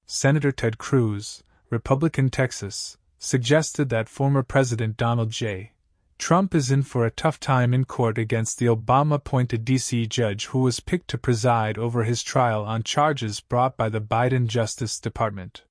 Senator Ted Cruz, Republican Texas, suggested that former President Donald J. Trump is in for a tough time in court against the Obama-appointed D.C. judge who was picked to preside over his trial on charges brought by the Biden Justice Department.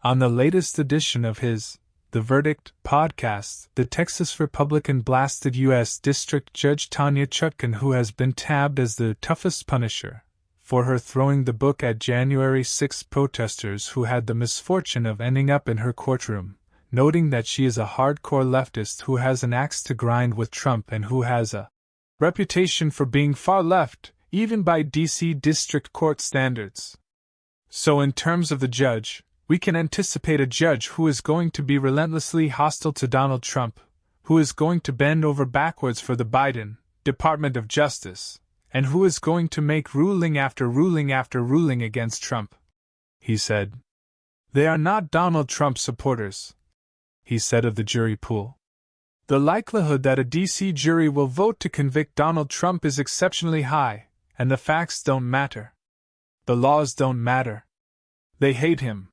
On the latest edition of his The Verdict podcast, the Texas Republican blasted U.S. District Judge Tanya Chutkan, who has been tabbed as the toughest punisher, for her throwing the book at January 6 protesters who had the misfortune of ending up in her courtroom, noting that she is a hardcore leftist who has an axe to grind with Trump and who has a reputation for being far left, even by D.C. District Court standards. So in terms of the judge, we can anticipate a judge who is going to be relentlessly hostile to Donald Trump, who is going to bend over backwards for the Biden Department of Justice, and who is going to make ruling after ruling after ruling against Trump. He said. They are not Donald Trump supporters, he said of the jury pool. The likelihood that a D.C. jury will vote to convict Donald Trump is exceptionally high, and the facts don't matter. The laws don't matter. They hate him.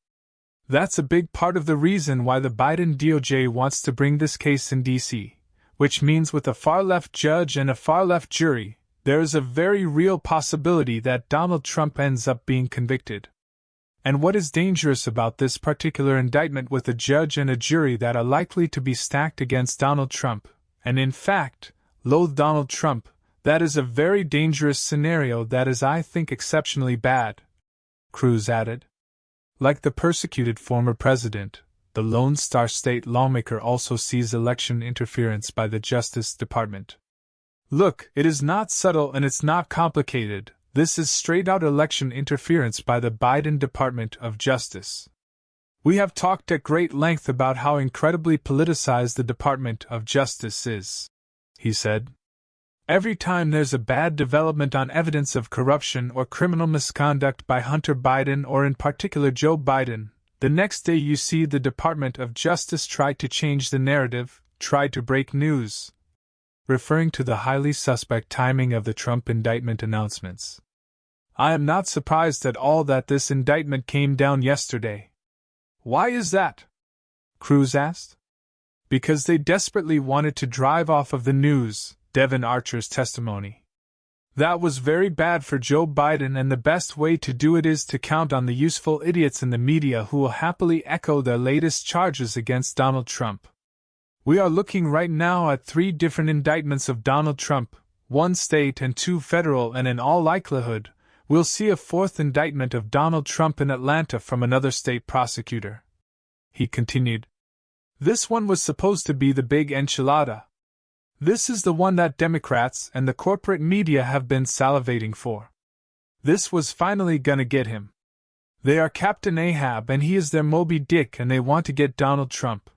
That's a big part of the reason why the Biden DOJ wants to bring this case in D.C., which means with a far-left judge and a far-left jury, there is a very real possibility that Donald Trump ends up being convicted. And what is dangerous about this particular indictment with a judge and a jury that are likely to be stacked against Donald Trump, and in fact, loathe Donald Trump, that is a very dangerous scenario that is, I think, exceptionally bad, Cruz added. Like the persecuted former president, the Lone Star State lawmaker also sees election interference by the Justice Department. Look, it is not subtle and it's not complicated. This is straight-out election interference by the Biden Department of Justice. We have talked at great length about how incredibly politicized the Department of Justice is, he said. Every time there's a bad development on evidence of corruption or criminal misconduct by Hunter Biden or in particular Joe Biden, the next day you see the Department of Justice try to change the narrative, try to break news. Referring to the highly suspect timing of the Trump indictment announcements. I am not surprised at all that this indictment came down yesterday. Why is that? Cruz asked. Because they desperately wanted to drive off of the news, Devin Archer's testimony. That was very bad for Joe Biden, and the best way to do it is to count on the useful idiots in the media who will happily echo their latest charges against Donald Trump. We are looking right now at 3 different indictments of Donald Trump, 1 state and 2 federal, and in all likelihood, we'll see a 4th indictment of Donald Trump in Atlanta from another state prosecutor. He continued. This one was supposed to be the big enchilada. This is the one that Democrats and the corporate media have been salivating for. This was finally gonna get him. They are Captain Ahab and he is their Moby Dick, and they want to get Donald Trump.